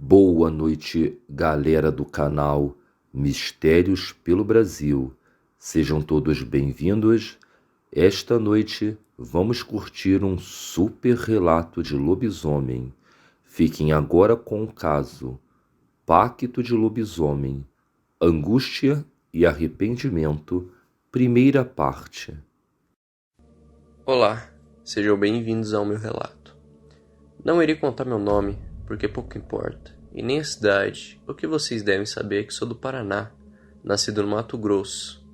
Boa noite, galera do canal Mistérios pelo Brasil. Sejam todos bem-vindos. Esta noite vamos curtir um super relato de lobisomem. Fiquem agora com o caso Pacto de Lobisomem, Angústia e Arrependimento, primeira parte. Olá, sejam bem-vindos ao meu relato. Não irei contar meu nome, porque pouco importa, e nem a cidade. O que vocês devem saber é que sou do Paraná, nascido no Mato Grosso,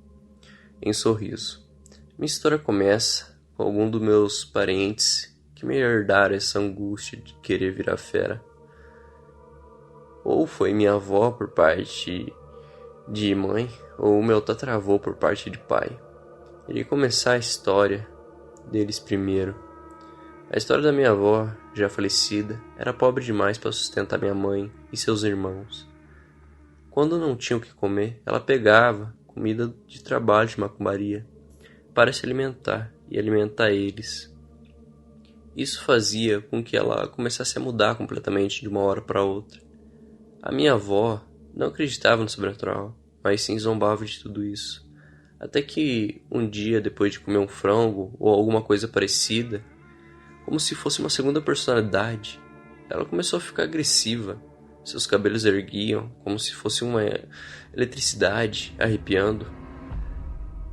em Sorriso. Minha história começa com algum dos meus parentes que me herdaram essa angústia de querer virar fera. Ou foi minha avó por parte de mãe, ou meu tataravô por parte de pai. Irei começar a história deles primeiro. A história da minha avó, já falecida, era pobre demais para sustentar minha mãe e seus irmãos. Quando não tinha o que comer, ela pegava comida de trabalho de macumbaria para se alimentar e alimentar eles. Isso fazia com que ela começasse a mudar completamente de uma hora para outra. A minha avó não acreditava no sobrenatural, mas sim zombava de tudo isso. Até que um dia, depois de comer um frango ou alguma coisa parecida, como se fosse uma segunda personalidade, ela começou a ficar agressiva. Seus cabelos erguiam como se fosse uma eletricidade arrepiando.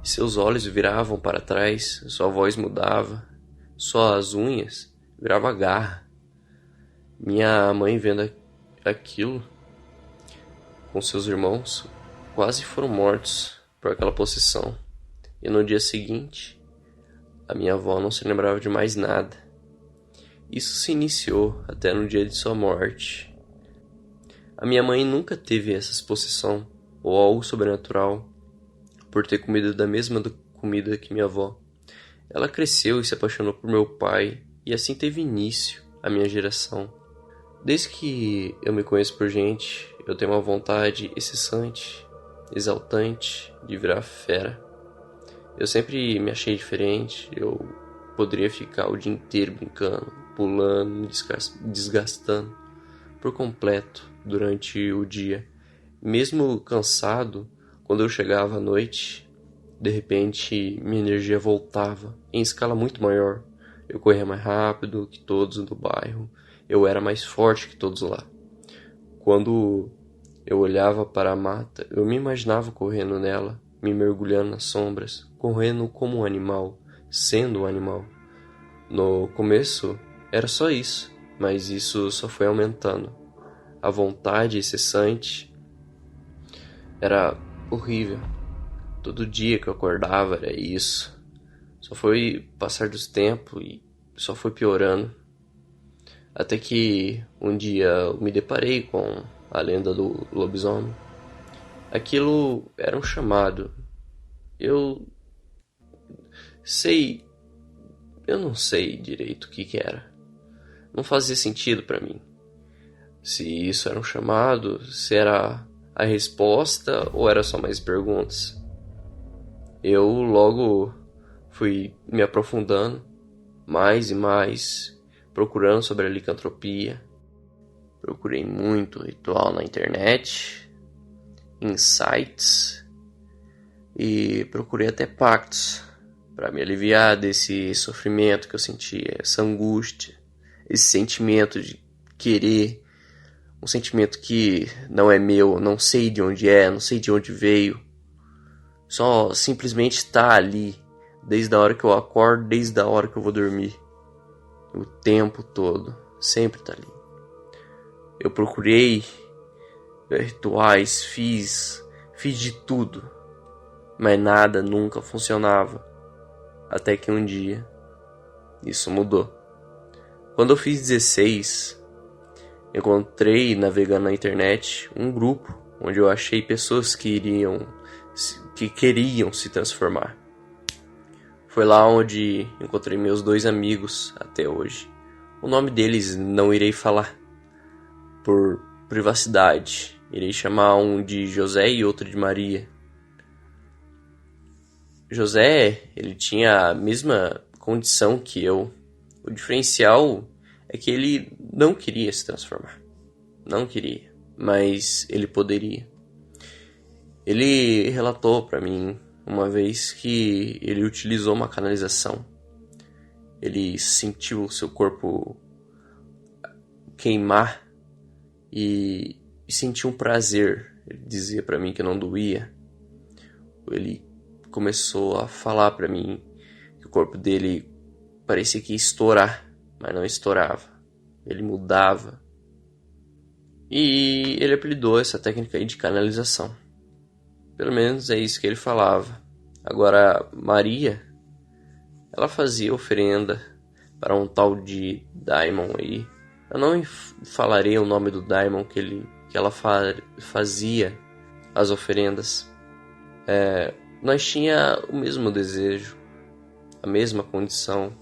Seus olhos viravam para trás, sua voz mudava, suas unhas viravam garra. Minha mãe, vendo aquilo com seus irmãos, quase foram mortos por aquela possessão. E no dia seguinte, a minha avó não se lembrava de mais nada. Isso se iniciou até no dia de sua morte. A minha mãe nunca teve essa possessão ou algo sobrenatural por ter comido da mesma comida que minha avó. Ela cresceu e se apaixonou por meu pai, e assim teve início a minha geração. Desde que eu me conheço por gente, eu tenho uma vontade incessante, exaltante de virar fera. Eu sempre me achei diferente, eu poderia ficar o dia inteiro brincando, pulando, desgastando por completo durante o dia. Mesmo cansado, quando eu chegava à noite, de repente minha energia voltava em escala muito maior. Eu corria mais rápido que todos do bairro, eu era mais forte que todos lá. Quando eu olhava para a mata, eu me imaginava correndo nela, me mergulhando nas sombras, correndo como um animal, sendo um animal. No começo era só isso, mas isso só foi aumentando. A vontade incessante era horrível. Todo dia que eu acordava era isso. Só foi passar dos tempos e só foi piorando. Até que um dia eu me deparei com a lenda do lobisomem. Aquilo era um chamado. Eu não sei direito o que era. Não fazia sentido para mim. Se isso era um chamado, se era a resposta ou era só mais perguntas. Eu logo fui me aprofundando mais e mais, procurando sobre a licantropia. Procurei muito ritual na internet, em sites, e procurei até pactos para me aliviar desse sofrimento que eu sentia, essa angústia, esse sentimento de querer, um sentimento que não é meu, não sei de onde é, não sei de onde veio, só simplesmente está ali, desde a hora que eu acordo, desde a hora que eu vou dormir, o tempo todo, sempre está ali. Eu procurei rituais, fiz de tudo, mas nada nunca funcionava. Até que um dia, isso mudou. Quando eu fiz 16, encontrei, navegando na internet, um grupo onde eu achei pessoas que queriam se transformar. Foi lá onde encontrei meus 2 amigos até hoje. O nome deles não irei falar, por privacidade. Irei chamar um de José e outro de Maria. José, ele tinha a mesma condição que eu. O diferencial é que ele não queria se transformar. não queria, mas ele poderia. Ele relatou para mim uma vez que ele utilizou uma canalização. Ele sentiu o seu corpo queimar e sentiu um prazer. Ele dizia para mim que não doía. Ele começou a falar para mim que o corpo dele parecia que ia estourar, mas não estourava. Ele mudava. E ele apelidou essa técnica aí de canalização. Pelo menos é isso que ele falava. Agora, Maria, ela fazia oferenda para um tal de Daimon aí. Eu não falarei o nome do Daimon que ela fazia as oferendas. Nós tinha o mesmo desejo, a mesma condição.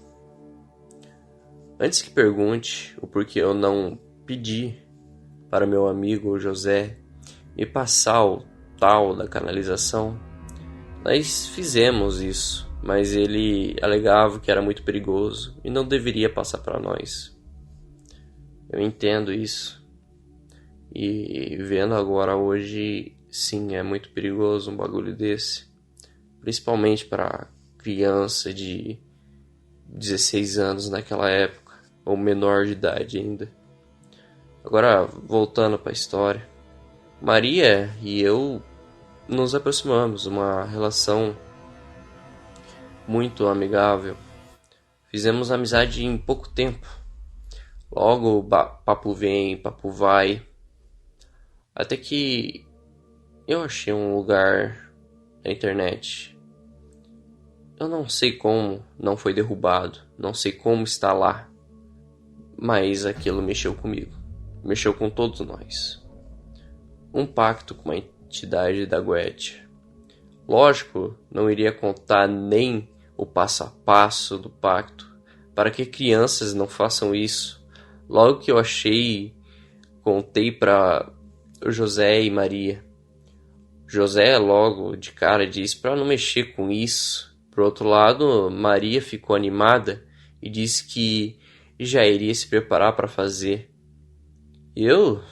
Antes que pergunte o porquê eu não pedi para meu amigo José me passar o tal da canalização, nós fizemos isso, mas ele alegava que era muito perigoso e não deveria passar para nós. Eu entendo isso. E vendo agora hoje, sim, é muito perigoso um bagulho desse. Principalmente para criança de 16 anos naquela época, ou menor de idade ainda. Agora, voltando para a história. Maria e eu nos aproximamos, uma relação muito amigável. Fizemos amizade em pouco tempo. Logo, papo vem, papo vai. Até que eu achei um lugar na internet. Eu não sei como não foi derrubado, não sei como está lá, mas aquilo mexeu comigo, mexeu com todos nós. Um pacto com a entidade da Goetia. Lógico, não iria contar nem o passo a passo do pacto, para que crianças não façam isso. Logo que eu achei, contei para José e Maria. José logo de cara disse para não mexer com isso. Por outro lado, Maria ficou animada e disse que já iria se preparar para fazer. Eu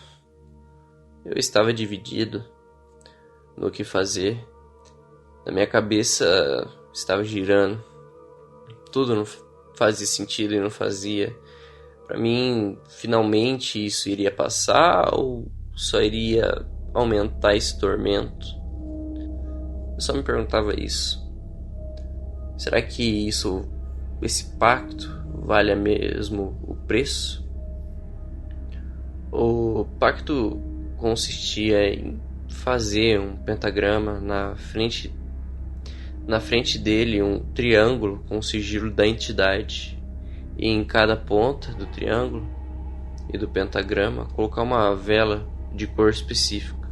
estava dividido no que fazer. Na minha cabeça estava girando. Tudo não fazia sentido e não fazia. Para mim, finalmente isso iria passar ou só iria aumentar esse tormento? Eu só me perguntava isso. Será que esse pacto vale mesmo o preço? O pacto consistia em fazer um pentagrama na frente dele, um triângulo com o sigilo da entidade, e em cada ponta do triângulo e do pentagrama colocar uma vela de cor específica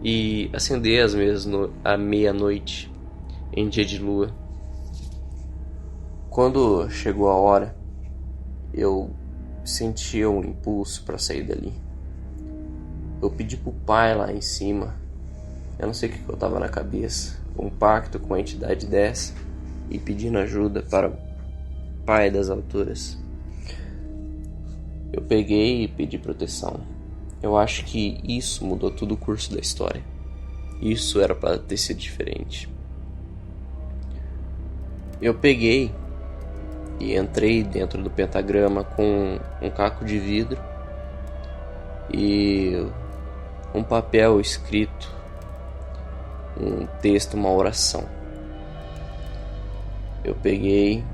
e acender as mesas à meia-noite em dia de lua. Quando chegou a hora, eu sentia um impulso para sair dali. Eu pedi pro pai lá em cima, eu não sei o que eu tava na cabeça, um pacto com a entidade dessa e pedindo ajuda para o pai das alturas. Eu peguei e pedi proteção. Eu acho que isso mudou todo o curso da história. Isso era para ter sido diferente. Eu peguei e entrei dentro do pentagrama com um caco de vidro e um papel escrito, um texto, uma oração. Eu peguei,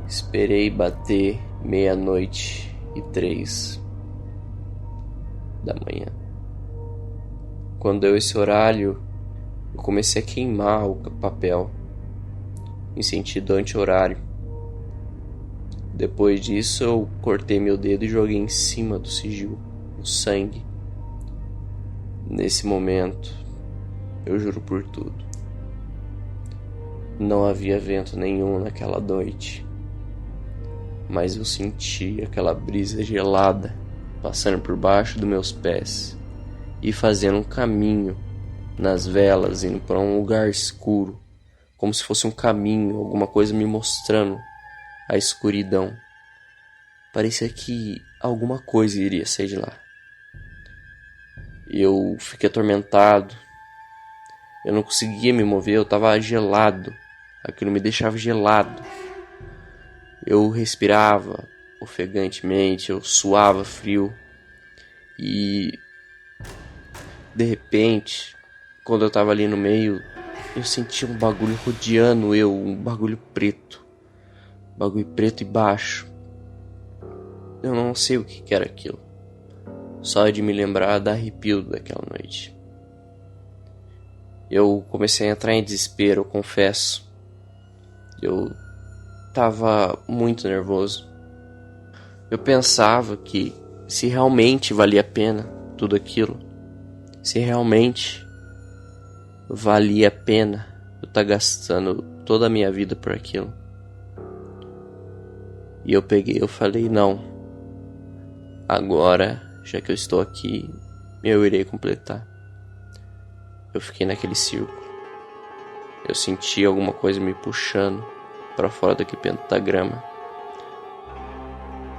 esperei bater 00:03 da manhã. Quando deu esse horário, eu comecei a queimar o papel em sentido anti-horário. Depois disso, eu cortei meu dedo e joguei em cima do sigilo, o sangue. Nesse momento, eu juro por tudo, não havia vento nenhum naquela noite, mas eu senti aquela brisa gelada passando por baixo dos meus pés e fazendo um caminho nas velas, indo para um lugar escuro, como se fosse um caminho, alguma coisa me mostrando a escuridão. parecia que alguma coisa iria sair de lá. Eu fiquei atormentado. Eu não conseguia me mover, eu estava gelado. Aquilo me deixava gelado. Eu respirava ofegantemente, eu suava frio. E de repente, quando eu estava ali no meio, eu senti um bagulho rodeando eu, um bagulho preto. Bagulho preto e baixo. Eu não sei o que era aquilo. Só de me lembrar dá arrepio daquela noite. Eu comecei a entrar em desespero, eu confesso. Eu tava muito nervoso. Eu pensava que se realmente valia a pena tudo aquilo, se realmente valia a pena eu estar gastando toda a minha vida por aquilo. E eu falei, não. Agora, já que eu estou aqui, eu irei completar. Eu fiquei naquele círculo. Eu senti alguma coisa me puxando para fora daquele pentagrama.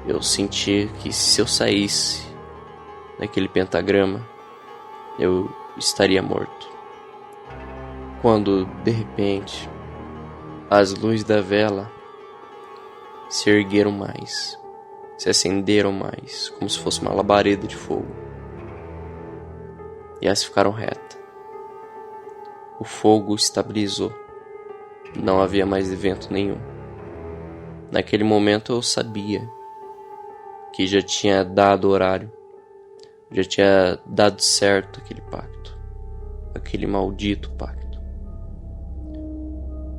Eu senti que se eu saísse daquele pentagrama, eu estaria morto. Quando, de repente, as luzes da vela se ergueram mais, se acenderam mais, como se fosse uma labareda de fogo. E elas ficaram retas. O fogo estabilizou. Não havia mais vento nenhum. Naquele momento eu sabia que já tinha dado o horário. Já tinha dado certo aquele pacto. Aquele maldito pacto.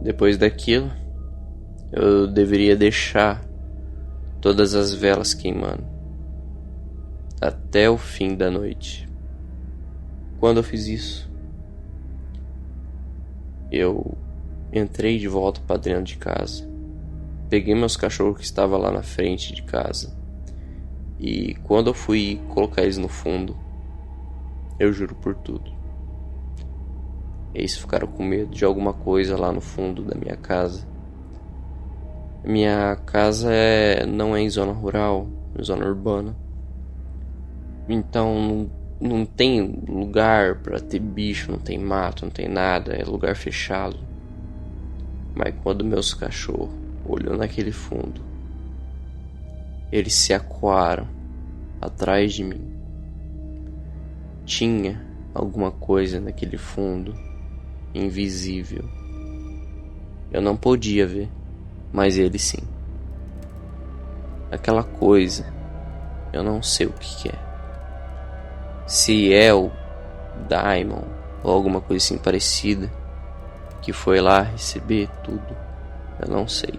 Depois daquilo, eu deveria deixar todas as velas queimando até o fim da noite. Quando eu fiz isso, eu entrei de volta para dentro de casa. Peguei meus cachorros que estavam lá na frente de casa. E quando eu fui colocar eles no fundo, eu juro por tudo, eles ficaram com medo de alguma coisa lá no fundo da minha casa. Minha casa não é em zona rural, é em zona urbana. Então não tem lugar pra ter bicho, não tem mato, não tem nada, é lugar fechado. Mas quando meus cachorros olhou naquele fundo, eles se acuaram atrás de mim. Tinha alguma coisa naquele fundo, invisível. Eu não podia ver, mas eles sim. Aquela coisa, eu não sei o que é. Se é o Daimon ou alguma coisa assim parecida, que foi lá receber tudo, eu não sei.